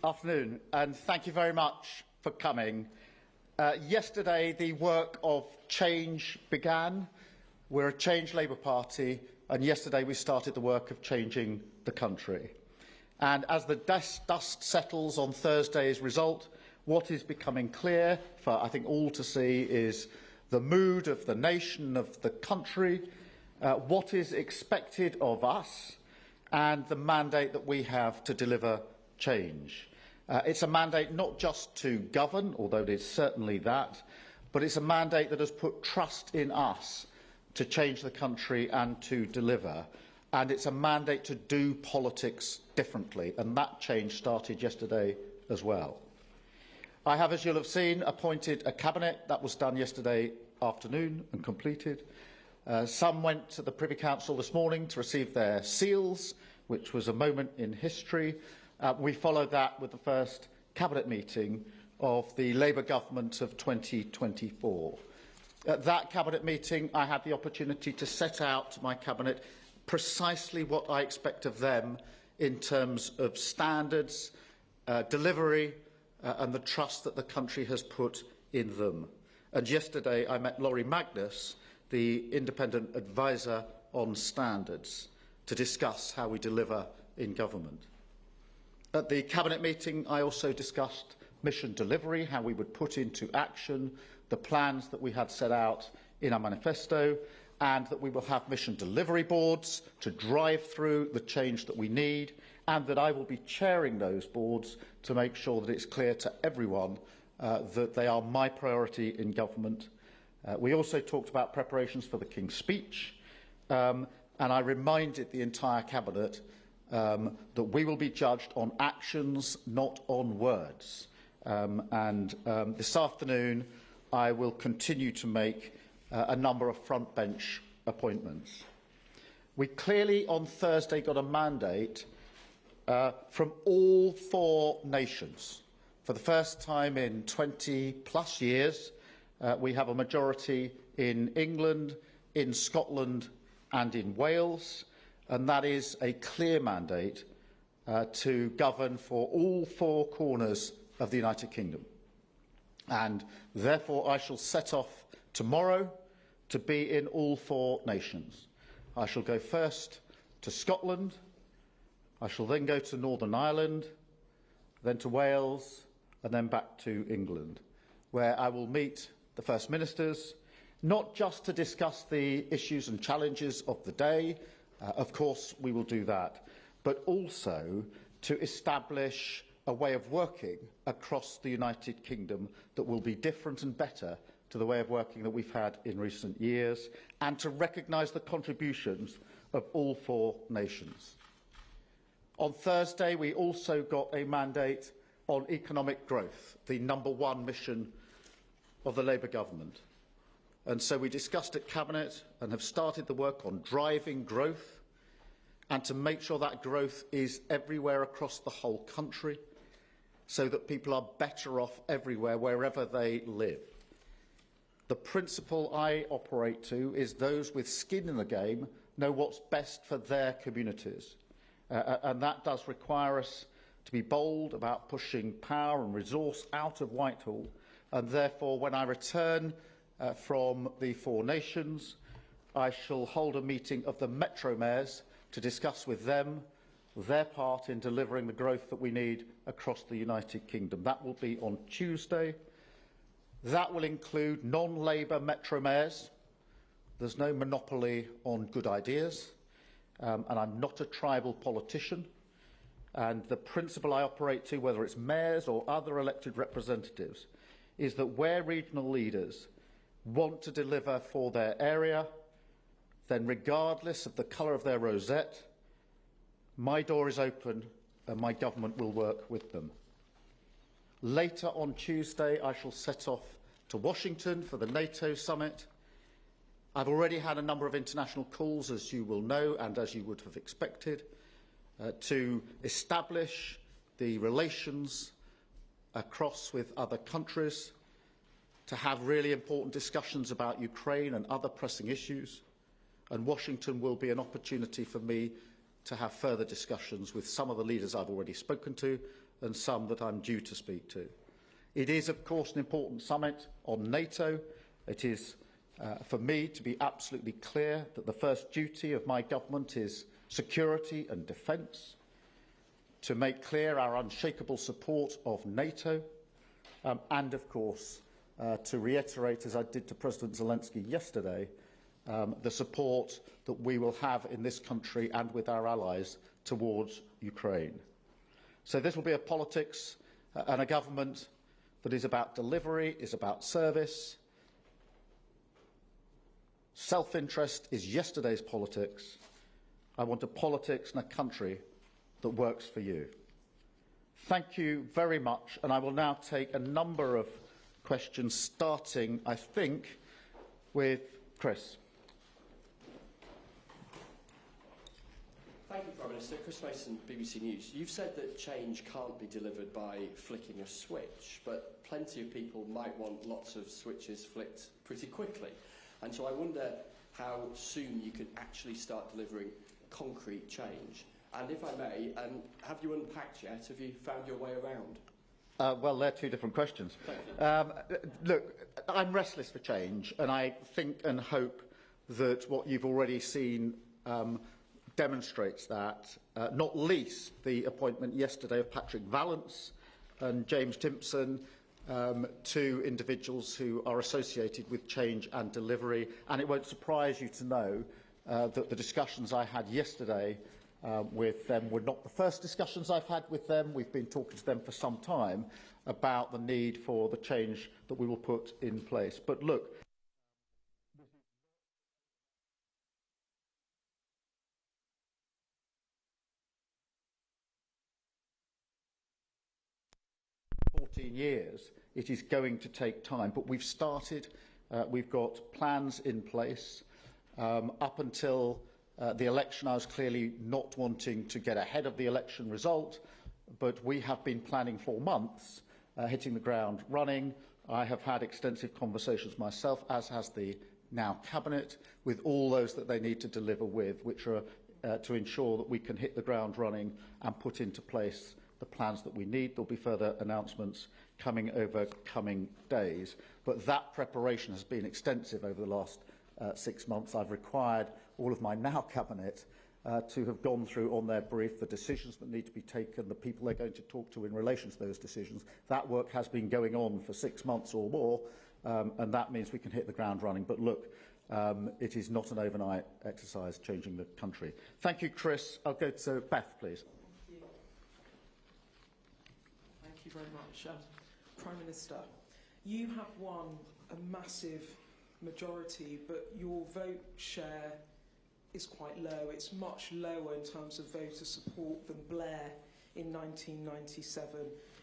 Afternoon, and thank you very much for coming. Yesterday, the work of change began. We're a Change Labour Party, and yesterday we started the work of changing the country. And as the dust settles on Thursday's result, what is becoming clear for, I think, all to see is the mood of the nation, of the country, what is expected of us, and the mandate that we have to deliver change. It's a mandate not just to govern, although it is certainly that, but it's a mandate that has put trust in us to change the country and to deliver. And it's a mandate to do politics differently, and that change started yesterday as well. I have, as you'll have seen, appointed a cabinet. That was done yesterday afternoon and completed. Some went to the Privy Council this morning to receive their seals, which was a moment in history. We followed that with the first cabinet meeting of the Labour government of 2024. At that cabinet meeting, I had the opportunity to set out to my cabinet precisely what I expect of them in terms of standards, delivery, and the trust that the country has put in them. And yesterday, I met Laurie Magnus, the independent advisor on standards, to discuss how we deliver in government. At the cabinet meeting, I also discussed mission delivery, how we would put into action the plans that we had set out in our manifesto, and that we will have mission delivery boards to drive through the change that we need, and that I will be chairing those boards to make sure that it's clear to everyone that they are my priority in government. We also talked about preparations for the King's speech, and I reminded the entire cabinet that we will be judged on actions, not on words. This afternoon, I will continue to make a number of front bench appointments. We clearly on Thursday got a mandate from all four nations. For the first time in 20+ years, we have a majority in England, in Scotland and in Wales. And that is a clear mandate to govern for all four corners of the United Kingdom. And therefore, I shall set off tomorrow to be in all four nations. I shall go first to Scotland, I shall then go to Northern Ireland, then to Wales, and then back to England, where I will meet the First Ministers, not just to discuss the issues and challenges of the day, of course, we will do that, but also to establish a way of working across the United Kingdom that will be different and better to the way of working that we've had in recent years, and to recognise the contributions of all four nations. On Thursday, we also got a mandate on economic growth, the #1 mission of the Labour government. And so we discussed at Cabinet and have started the work on driving growth and to make sure that growth is everywhere across the whole country so that people are better off everywhere, wherever they live. The principle I operate to is those with skin in the game know what's best for their communities. And that does require us to be bold about pushing power and resource out of Whitehall. And therefore, when I return from the four nations, I shall hold a meeting of the Metro Mayors to discuss with them their part in delivering the growth that we need across the United Kingdom. That will be on Tuesday. That will include non-Labour Metro Mayors. There's no monopoly on good ideas, and I'm not a tribal politician. And the principle I operate to, whether it's mayors or other elected representatives, is that where regional leaders want to deliver for their area, then regardless of the colour of their rosette, my door is open and my government will work with them. Later on Tuesday, I shall set off to Washington for the NATO summit. I've already had a number of international calls, as you will know and as you would have expected, to establish the relations across with other countries, to have really important discussions about Ukraine and other pressing issues. And Washington will be an opportunity for me to have further discussions with some of the leaders I've already spoken to, and some that I'm due to speak to. It is, of course, an important summit on NATO. It is, for me, to be absolutely clear that the first duty of my government is security and defence, to make clear our unshakable support of NATO, and, of course, to reiterate, as I did to President Zelensky yesterday, the support that we will have in this country and with our allies towards Ukraine. So this will be a politics and a government that is about delivery, is about service. Self-interest is yesterday's politics. I want a politics and a country that works for you. Thank you very much, and I will now take a number of questions, starting, I think, with Chris. Thank you, Prime Minister. Chris Mason, BBC News. You've said that change can't be delivered by flicking a switch, but plenty of people might want lots of switches flicked pretty quickly. And so I wonder how soon you could actually start delivering concrete change. And if I may, have you unpacked yet? Have you found your way around? Well, they're two different questions. Look, I'm restless for change, and I think and hope that what you've already seen demonstrates that, not least the appointment yesterday of Patrick Vallance and James Timpson, two individuals who are associated with change and delivery. And it won't surprise you to know that the discussions I had yesterday with them were not the first discussions I've had with them. We've been talking to them for some time about the need for the change that we will put in place. But look, 14 years, it is going to take time. But we've started, we've got plans in place. Up until the election, I was clearly not wanting to get ahead of the election result, but we have been planning for months, hitting the ground running. I have had extensive conversations myself, as has the now Cabinet, with all those that they need to deliver with, which are to ensure that we can hit the ground running and put into place the plans that we need. There will be further announcements coming over coming days. But that preparation has been extensive over the last 6 months. I've required all of my now Cabinet to have gone through on their brief the decisions that need to be taken, the people they're going to talk to in relation to those decisions. That work has been going on for 6 months or more, and that means we can hit the ground running. But look, it is not an overnight exercise changing the country. Thank you, Chris. I'll go to Beth, please. Thank you very much. Prime Minister, you have won a massive majority, but your vote share is quite low. It's much lower in terms of voter support than Blair in 1997.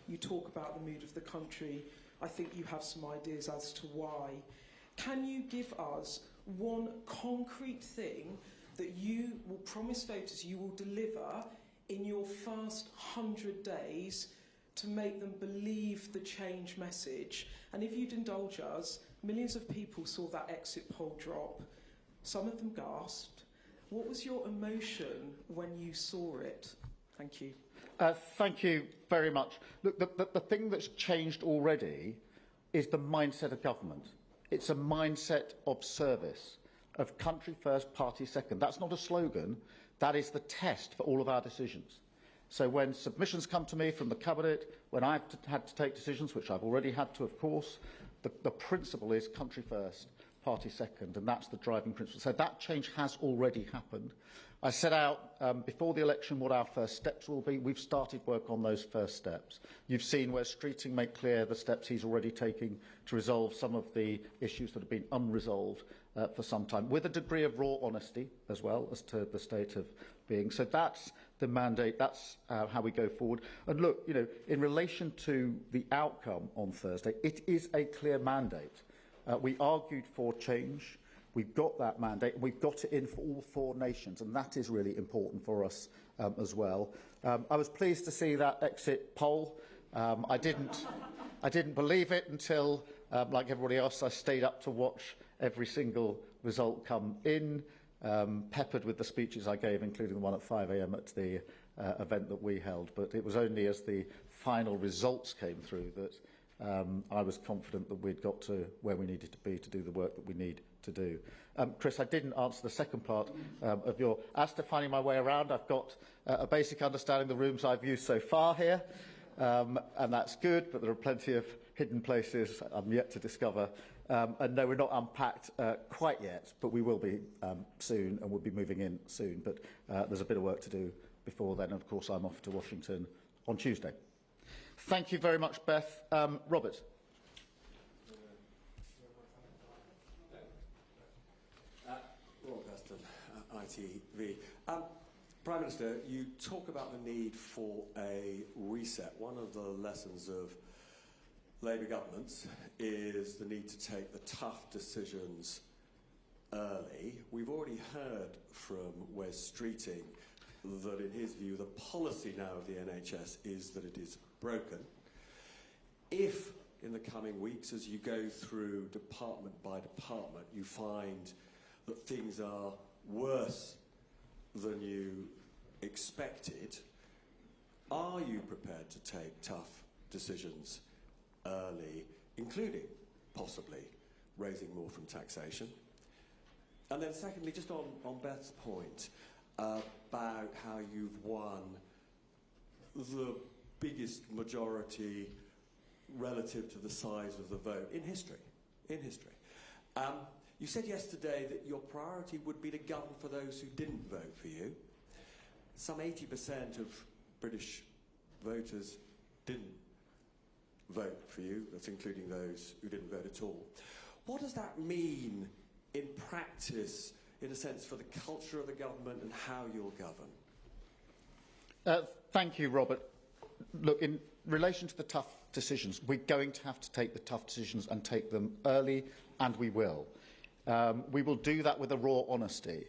You talk about the mood of the country. I think you have some ideas as to why. Can you give us one concrete thing that you will promise voters you will deliver in your first 100 days to make them believe the change message? And if you'd indulge us, millions of people saw that exit poll drop. Some of them gasped. What was your emotion when you saw it? Thank you. Thank you very much. Look, the thing that's changed already is the mindset of government. It's a mindset of service, of country first, party second. That's not a slogan. That is the test for all of our decisions. So when submissions come to me from the Cabinet, when I've had to take decisions, which I've already had to, of course, the principle is country first, party second, and that's the driving principle. So that change has already happened. I set out before the election what our first steps will be. We've started work on those first steps. You've seen where Streeting made clear the steps he's already taking to resolve some of the issues that have been unresolved for some time, with a degree of raw honesty as well as to the state of being. So that's the mandate. That's how we go forward. And look, you know, in relation to the outcome on Thursday, it is a clear mandate. We argued for change. We've got that mandate, and we've got it in for all 4 nations, and that is really important for us as well. I was pleased to see that exit poll. I didn't believe it until, like everybody else, I stayed up to watch every single result come in, peppered with the speeches I gave, including the one at 5 a.m. at the event that we held, but it was only as the final results came through that I was confident that we'd got to where we needed to be to do the work that we need to do. Chris, I didn't answer the second part of your... As to finding my way around, I've got a basic understanding of the rooms I've used so far here, and that's good, but there are plenty of hidden places I'm yet to discover. And no, we're not unpacked quite yet, but we will be soon, and we'll be moving in soon. But there's a bit of work to do before then. And of course, I'm off to Washington on Tuesday. Thank you very much, Beth. Robert. Robert Preston, ITV. Prime Minister, you talk about the need for a reset. One of the lessons of Labour governments is the need to take the tough decisions early. We've already heard from Wes Streeting that, in his view, the policy now of the NHS is that it is broken. If, in the coming weeks, as you go through department by department, you find that things are worse than you expected, are you prepared to take tough decisions early, including possibly raising more from taxation? And then secondly, just on Beth's point about how you've won the biggest majority relative to the size of the vote in history. You said yesterday that your priority would be to govern for those who didn't vote for you. Some 80% of British voters didn't vote for you. That's including those who didn't vote at all. What does that mean in practice, in a sense, for the culture of the government and how you'll govern? Thank you, Robert. Look, in relation to the tough decisions, we're going to have to take the tough decisions and take them early, and we will. We will do that with a raw honesty.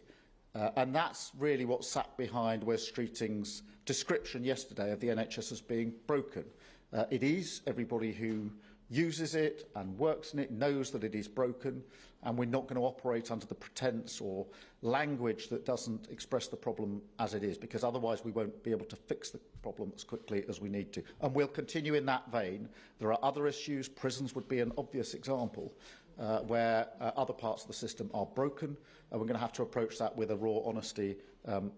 And that's really what sat behind Wes Streeting's description yesterday of the NHS as being broken. It is. Everybody who uses it and works in it knows that it is broken, and we're not going to operate under the pretence or language that doesn't express the problem as it is, because otherwise we won't be able to fix the problem as quickly as we need to. And we'll continue in that vein. There are other issues. Prisons would be an obvious example where other parts of the system are broken, and we're going to have to approach that with a raw honesty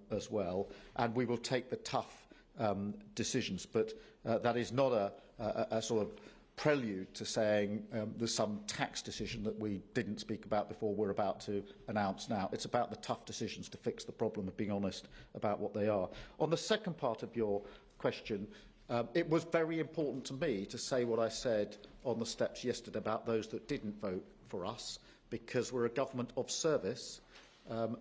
as well. And we will take the tough decisions, but that is not a sort of prelude to saying there's some tax decision that we didn't speak about before we're about to announce now. It's about the tough decisions to fix the problem and being honest about what they are. On the second part of your question, it was very important to me to say what I said on the steps yesterday about those that didn't vote for us, because we're a government of service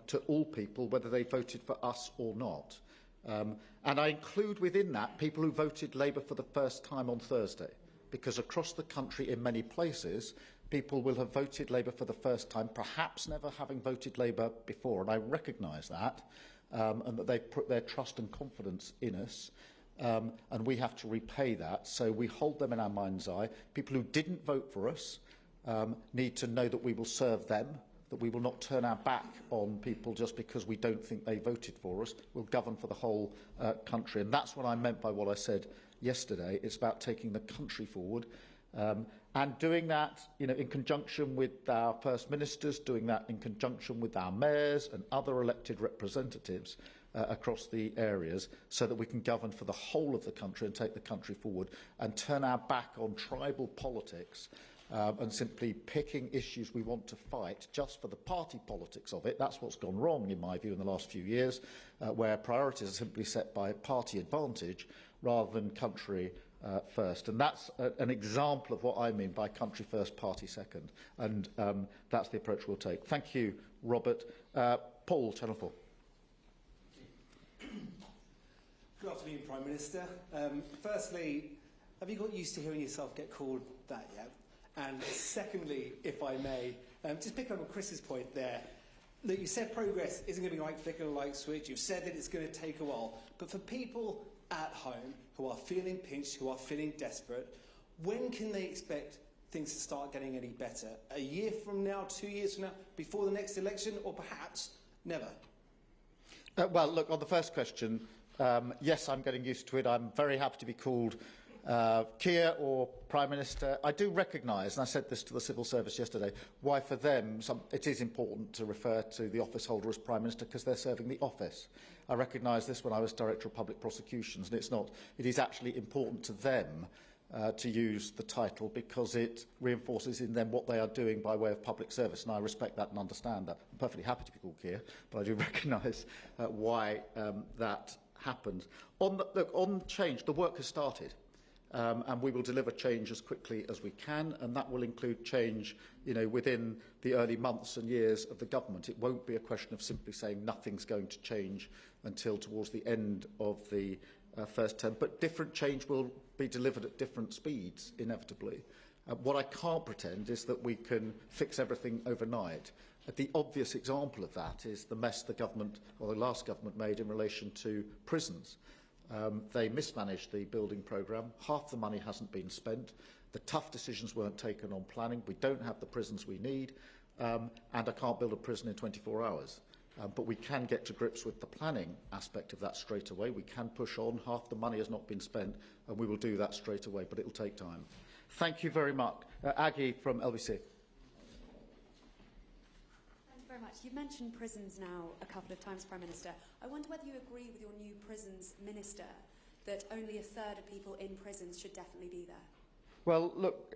to all people, whether they voted for us or not. And I include within that people who voted Labour for the first time on Thursday, because across the country in many places people will have voted Labour for the first time, perhaps never having voted Labour before, and I recognise that, and that they've put their trust and confidence in us, and we have to repay that. So we hold them in our mind's eye. People who didn't vote for us need to know that we will serve them, that we will not turn our back on people just because we don't think they voted for us. We'll govern for the whole country, and that's what I meant by what I said yesterday. It's about taking the country forward and doing that, in conjunction with our First Ministers, doing that in conjunction with our mayors and other elected representatives across the areas, so that we can govern for the whole of the country and take the country forward and turn our back on tribal politics and simply picking issues we want to fight just for the party politics of it. That's what's gone wrong, in my view, in the last few years, where priorities are simply set by party advantage rather than country first. And that's an example of what I mean by country first, party second. And that's the approach we'll take. Thank you, Robert. Paul, Channel 4. Good afternoon, Prime Minister. Firstly, have you got used to hearing yourself get called that yet? And secondly, if I may, just picking up on Chris's point there, look, you said progress isn't going to be like flick of a light switch. You've said that it's going to take a while. But for people at home who are feeling pinched, who are feeling desperate, when can they expect things to start getting any better? A year from now, 2 years from now, before the next election, or perhaps never? Well, look, on the first question, Yes, I'm getting used to it. I'm very happy to be called Keir or Prime Minister. I do recognise, and I said this to the civil service yesterday, why for them it is important to refer to the office holder as Prime Minister, because they're serving the office. I recognised this when I was Director of Public Prosecutions, and it is actually important to them to use the title because it reinforces in them what they are doing by way of public service, and I respect that and understand that. I'm perfectly happy to be called Keir, but I do recognise why that happens. On change, the work has started. And we will deliver change as quickly as we can, and that will include change, within the early months and years of the government. It won't be a question of simply saying nothing's going to change until towards the end of the first term, but different change will be delivered at different speeds, inevitably. What I can't pretend is that we can fix everything overnight. The obvious example of that is the mess the government, or the last government, made in relation to prisons. They mismanaged the building programme. Half the money hasn't been spent. The tough decisions weren't taken on planning. We don't have the prisons we need. And I can't build a prison in 24 hours. But we can get to grips with the planning aspect of that straight away. We can push on. Half the money has not been spent, and we will do that straight away, but it will take time. Thank you very much. Aggie from LBC. Very much. You've mentioned prisons now a couple of times, Prime Minister. I wonder whether you agree with your new prisons minister that only a third of people in prisons should definitely be there. Well, look,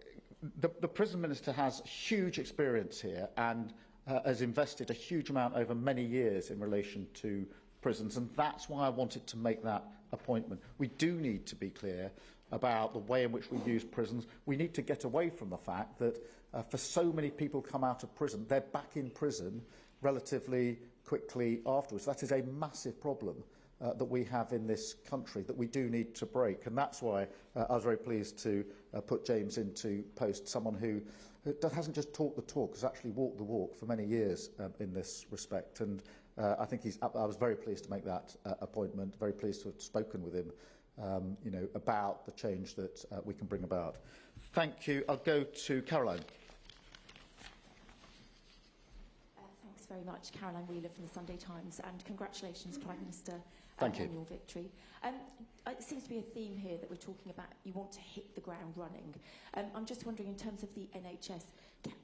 the prison minister has huge experience here and has invested a huge amount over many years in relation to prisons, and that's why I wanted to make that appointment. We do need to be clear about the way in which we use prisons. We need to get away from the fact that for so many people come out of prison, they're back in prison relatively quickly afterwards. That is a massive problem that we have in this country that we do need to break. And that's why I was very pleased to put James into post, someone who hasn't just talked the talk, has actually walked the walk for many years in this respect. And I think I was very pleased to make that appointment, very pleased to have spoken with him about the change that we can bring about. Thank you. I'll go to Caroline. Thanks very much. Caroline Wheeler from the Sunday Times, and congratulations, Prime Minister, on your victory. It seems to be a theme here that we're talking about you want to hit the ground running. I'm just wondering, in terms of the NHS,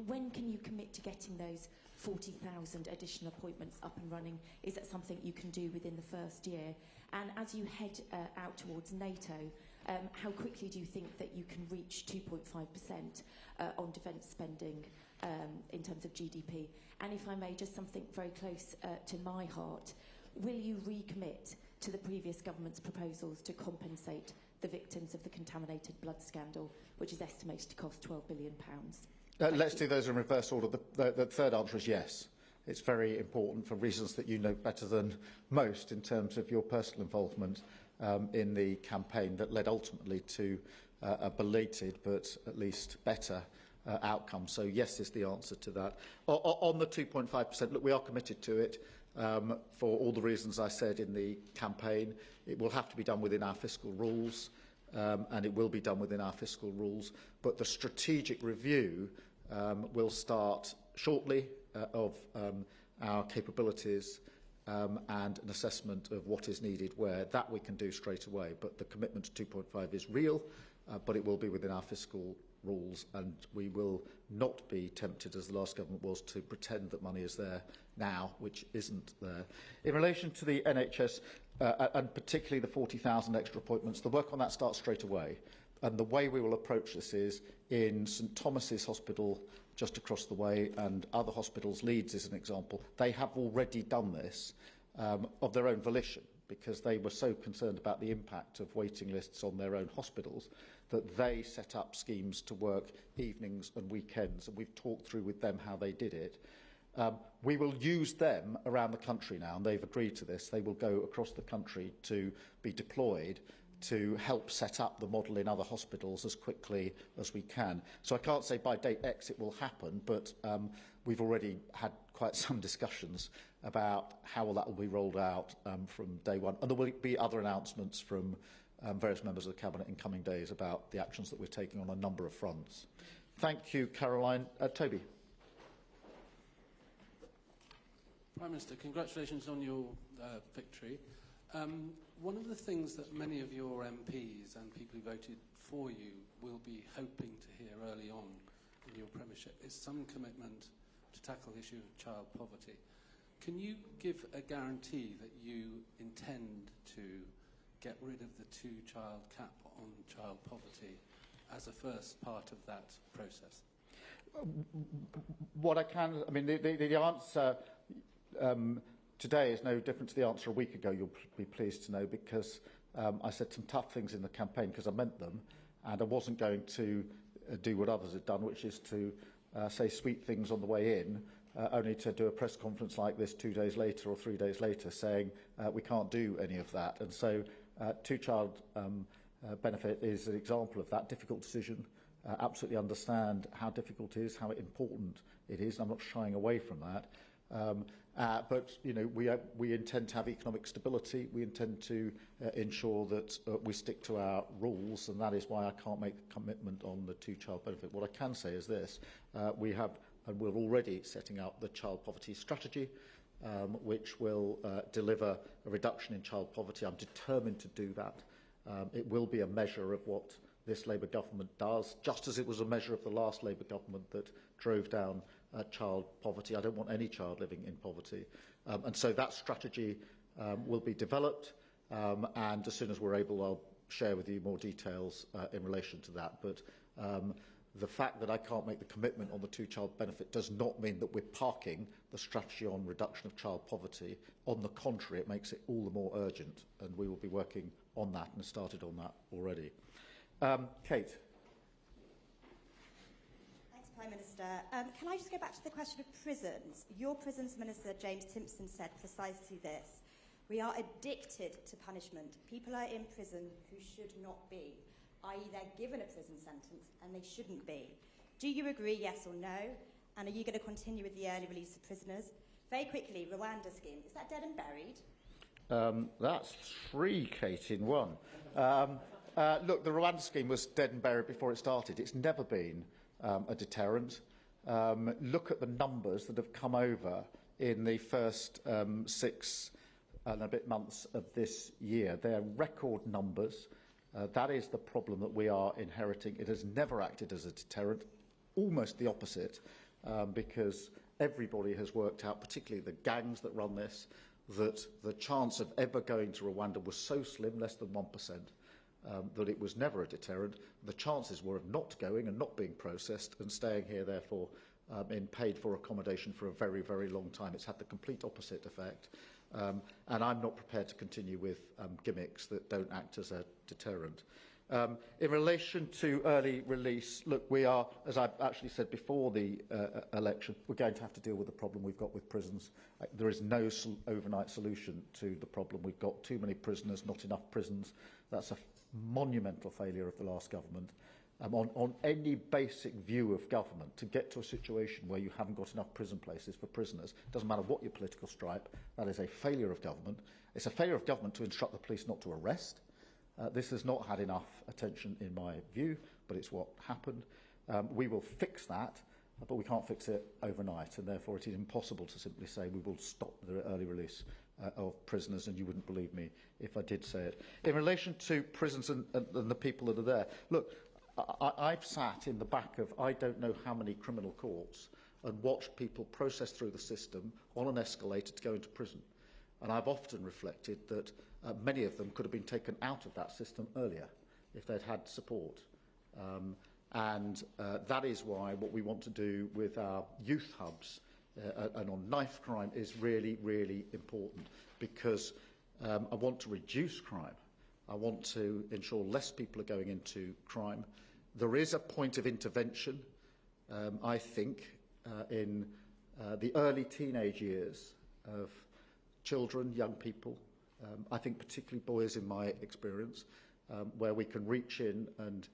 when can you commit to getting those 40,000 additional appointments up and running? Is that something you can do within the first year? And as you head out towards NATO, how quickly do you think that you can reach 2.5% on defence spending in terms of GDP? And if I may, just something very close to my heart, will you recommit to the previous government's proposals to compensate the victims of the contaminated blood scandal, which is estimated to cost £12 billion? Let's do those in reverse order. The third answer is yes. It's very important for reasons that you know better than most in terms of your personal involvement in the campaign that led ultimately to a belated but at least better outcome. So yes is the answer to that. On the 2.5%, look, we are committed to it for all the reasons I said in the campaign. It will have to be done within our fiscal rules, and it will be done within our fiscal rules. But the strategic review will start shortly of our capabilities and an assessment of what is needed where. That we can do straight away, but the commitment to 2.5 is real, but it will be within our fiscal rules, and we will not be tempted, as the last government was, to pretend that money is there now, which isn't there. In relation to the NHS, and particularly the 40,000 extra appointments, the work on that starts straight away. And the way we will approach this is in St Thomas's Hospital just across the way and other hospitals, Leeds is an example, they have already done this of their own volition because they were so concerned about the impact of waiting lists on their own hospitals that they set up schemes to work evenings and weekends, and we've talked through with them how they did it. We will use them around the country now, and they've agreed to this. They will go across the country to be deployed to help set up the model in other hospitals as quickly as we can. So I can't say by date X it will happen, but we've already had quite some discussions about how that will be rolled out from day one. And there will be other announcements from various members of the Cabinet in coming days about the actions that we're taking on a number of fronts. Thank you, Caroline. Toby. Prime Minister, congratulations on your victory. One of the things that many of your MPs and people who voted for you will be hoping to hear early on in your premiership is some commitment to tackle the issue of child poverty. Can you give a guarantee that you intend to get rid of the two-child cap on child poverty as a first part of that process? What I can, I mean, the answer today is no different to the answer a week ago, you'll be pleased to know, because I said some tough things in the campaign because I meant them, and I wasn't going to do what others had done, which is to say sweet things on the way in, only to do a press conference like this 2 days later or 3 days later saying we can't do any of that. And so two-child benefit is an example of that difficult decision. Absolutely understand how difficult it is, how important it is. I'm not shying away from that. But you know, we intend to have economic stability. We intend to ensure that we stick to our rules, and that is why I can't make the commitment on the two-child benefit. What I can say is this: we have, and we're already setting up the child poverty strategy, which will deliver a reduction in child poverty. I'm determined to do that. It will be a measure of what this Labour government does, just as it was a measure of the last Labour government that drove down child poverty. I don't want any child living in poverty. And so that strategy will be developed, and as soon as we're able, I'll share with you more details in relation to that. But the fact that I can't make the commitment on the two-child benefit does not mean that we're parking the strategy on reduction of child poverty. On the contrary, it makes it all the more urgent, and we will be working on that and started on that already. Kate. Thanks, Prime Minister. Can I just go back to the question of prisons? Your Prisons Minister, James Timpson, said precisely this: we are addicted to punishment. People are in prison who should not be, i.e. they're given a prison sentence and they shouldn't be. Do you agree, yes or no? And are you going to continue with the early release of prisoners? Very quickly, Rwanda scheme, is that dead and buried? That's three, Kate, in one. Look, the Rwanda scheme was dead and buried before it started. It's never been a deterrent. Look at the numbers that have come over in the first 6 and a bit months of this year. They're record numbers. That is the problem that we are inheriting. It has never acted as a deterrent, almost the opposite, because everybody has worked out, particularly the gangs that run this, that the chance of ever going to Rwanda was so slim, less than 1%, that it was never a deterrent. The chances were of not going and not being processed and staying here, therefore, in paid-for accommodation for a very, very long time. It's had the complete opposite effect. And I'm not prepared to continue with gimmicks that don't act as a deterrent. In relation to early release, look, we are, as I actually said before the election, we're going to have to deal with the problem we've got with prisons. There is no overnight solution to the problem. We've got too many prisoners, not enough prisons. That's a monumental failure of the last government. On any basic view of government, to get to a situation where you haven't got enough prison places for prisoners, doesn't matter what your political stripe, that is a failure of government. It's a failure of government to instruct the police not to arrest. This has not had enough attention in my view, but it's what happened. We will fix that, but we can't fix it overnight, and therefore it is impossible to simply say we will stop the early release of prisoners, and you wouldn't believe me if I did say it. In relation to prisons and the people that are there, look, I've sat in the back of I don't know how many criminal courts and watched people process through the system on an escalator to go into prison. And I've often reflected that many of them could have been taken out of that system earlier if they'd had support. And that is why what we want to do with our youth hubs and on knife crime is really, really important, because I want to reduce crime. I want to ensure less people are going into crime. There is a point of intervention, I think, in the early teenage years of children, young people, I think particularly boys in my experience, where we can reach in and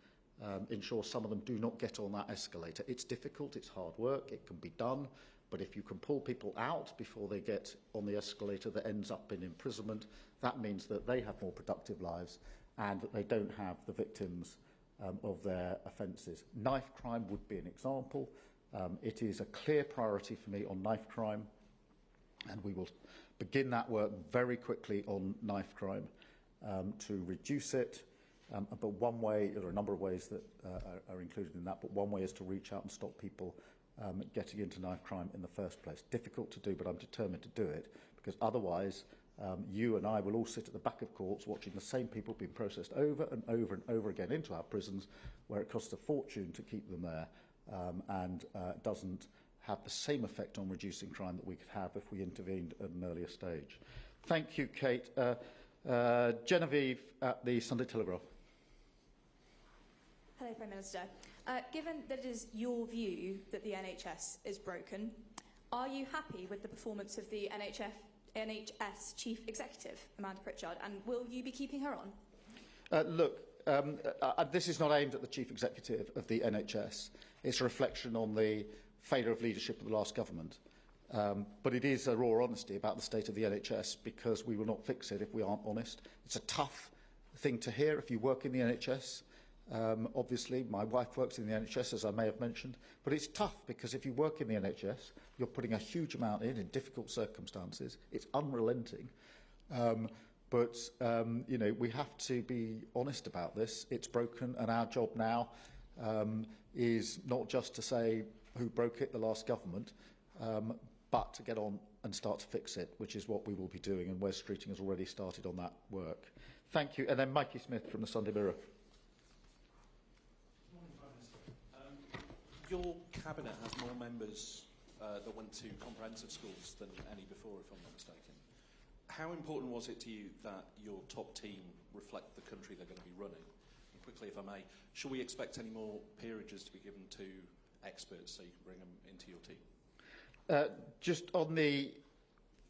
ensure some of them do not get on that escalator. It's difficult, it's hard work, it can be done, but if you can pull people out before they get on the escalator that ends up in imprisonment, that means that they have more productive lives and that they don't have the victims of their offences. Knife crime would be an example. It is a clear priority for me on knife crime. And we will begin that work very quickly on knife crime to reduce it. But one way, there are a number of ways that are included in that, but one way is to reach out and stop people getting into knife crime in the first place. Difficult to do, but I'm determined to do it, because otherwise you and I will all sit at the back of courts watching the same people being processed over and over and over again into our prisons, where it costs a fortune to keep them there and doesn't have the same effect on reducing crime that we could have if we intervened at an earlier stage. Thank you, Kate. Genevieve at the Sunday Telegraph. Hello, Prime Minister. Given that it is your view that the NHS is broken, are you happy with the performance of the NHS Chief Executive, Amanda Pritchard, and will you be keeping her on? This is not aimed at the Chief Executive of the NHS. It's a reflection on the failure of leadership of the last government. But it is a raw honesty about the state of the NHS, because we will not fix it if we aren't honest. It's a tough thing to hear if you work in the NHS. Obviously, my wife works in the NHS, as I may have mentioned, but it's tough because if you work in the NHS, you're putting a huge amount in difficult circumstances. It's unrelenting. But you know, we have to be honest about this. It's broken, and our job now is not just to say who broke it, the last government, but to get on and start to fix it, which is what we will be doing, and Wes Streeting has already started on that work. Thank you. And then Mikey Smith from the Sunday Mirror. Your cabinet has more members that went to comprehensive schools than any before, if I'm not mistaken. How important was it to you that your top team reflect the country they're going to be running? And quickly, if I may, should we expect any more peerages to be given to experts so you can bring them into your team? Just on the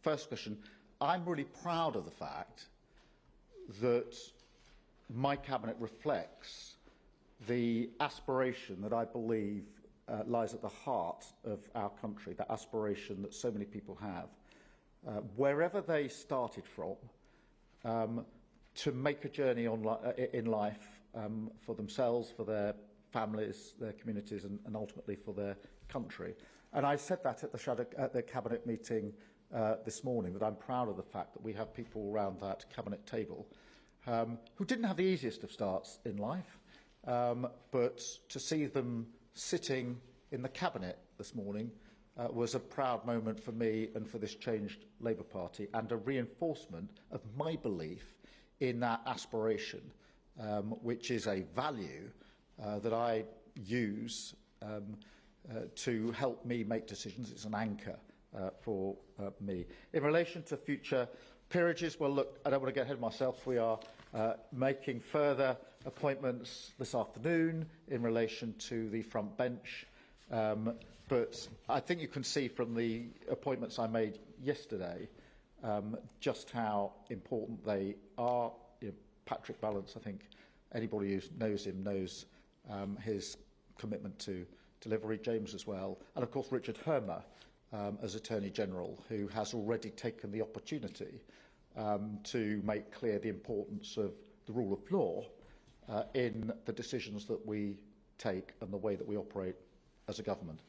first question, I'm really proud of the fact that my cabinet reflects the aspiration that I believe lies at the heart of our country, that aspiration that so many people have, wherever they started from, to make a journey in life for themselves, for their families, their communities, and ultimately for their country. And I said that at the cabinet meeting this morning, that I'm proud of the fact that we have people around that cabinet table who didn't have the easiest of starts in life, but to see them sitting in the cabinet this morning was a proud moment for me and for this changed Labour Party, and a reinforcement of my belief in that aspiration, which is a value that I use to help me make decisions. It's an anchor for me. In relation to future peerages, well, look, I don't want to get ahead of myself. We are making further appointments this afternoon in relation to the front bench. But I think you can see from the appointments I made yesterday just how important they are. You know, Patrick Balance, I think anybody who knows him knows his commitment to delivery, James as well, and of course Richard Hermer as Attorney General, who has already taken the opportunity to make clear the importance of the rule of law in the decisions that we take and the way that we operate as a government.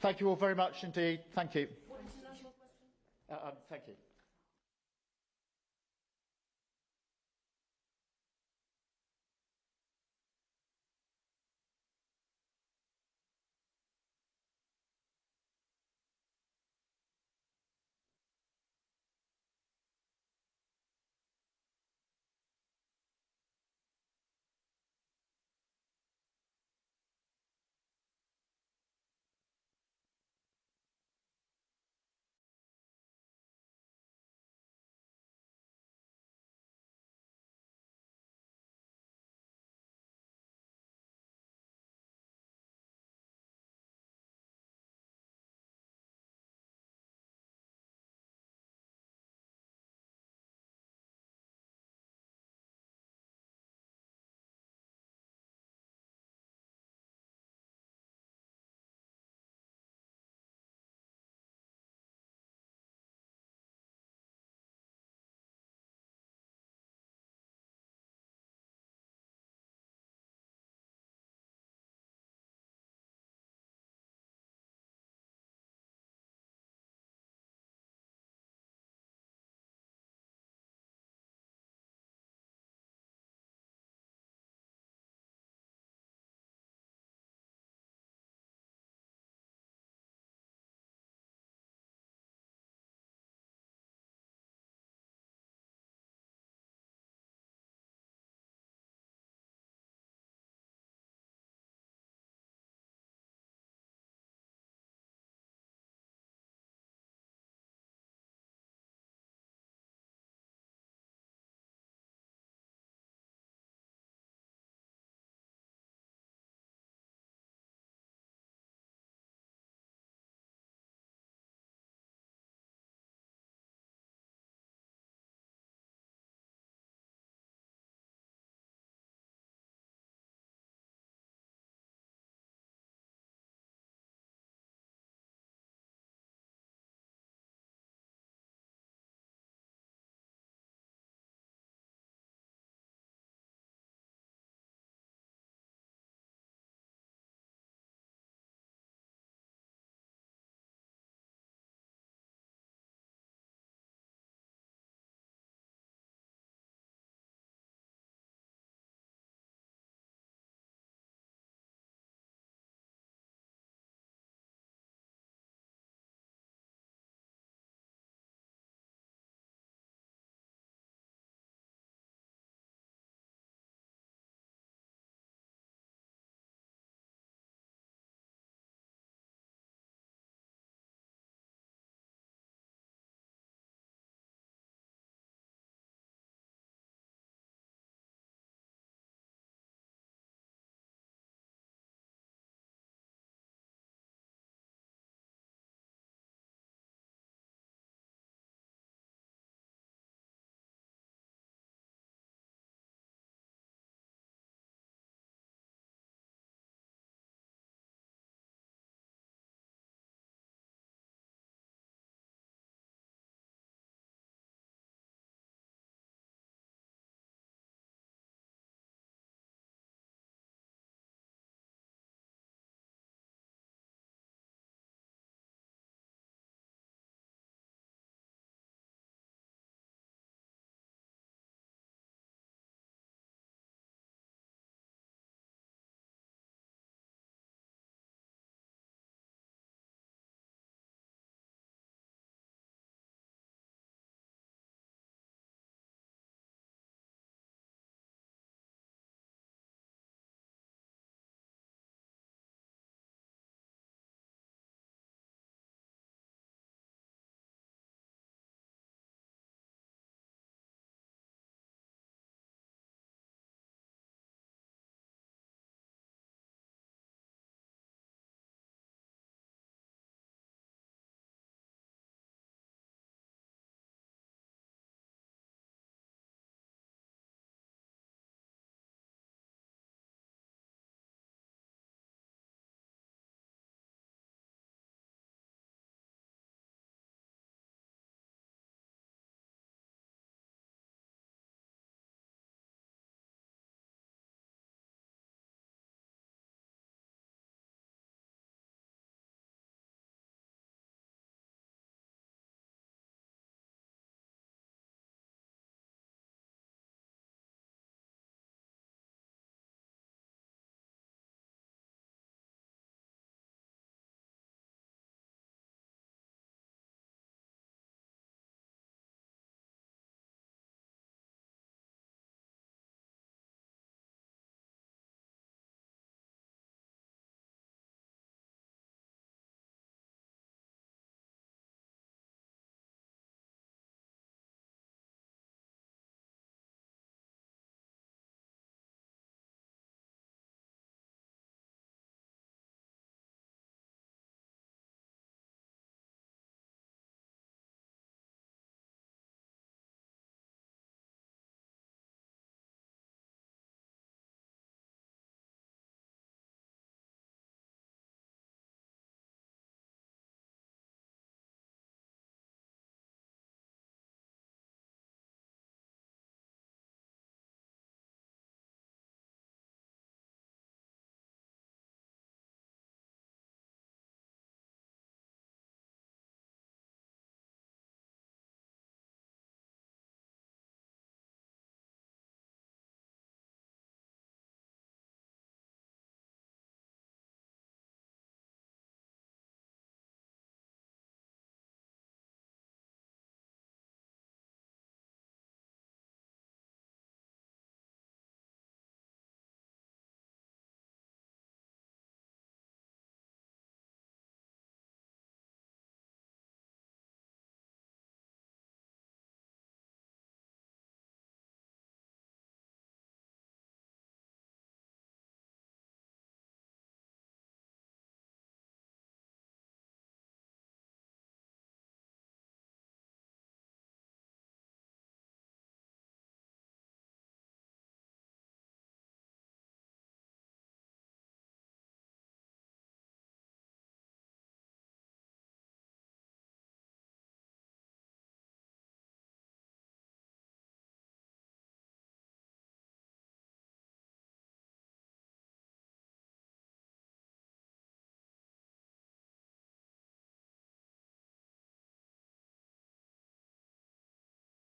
Thank you all very much indeed. Thank you. What international question? Thank you.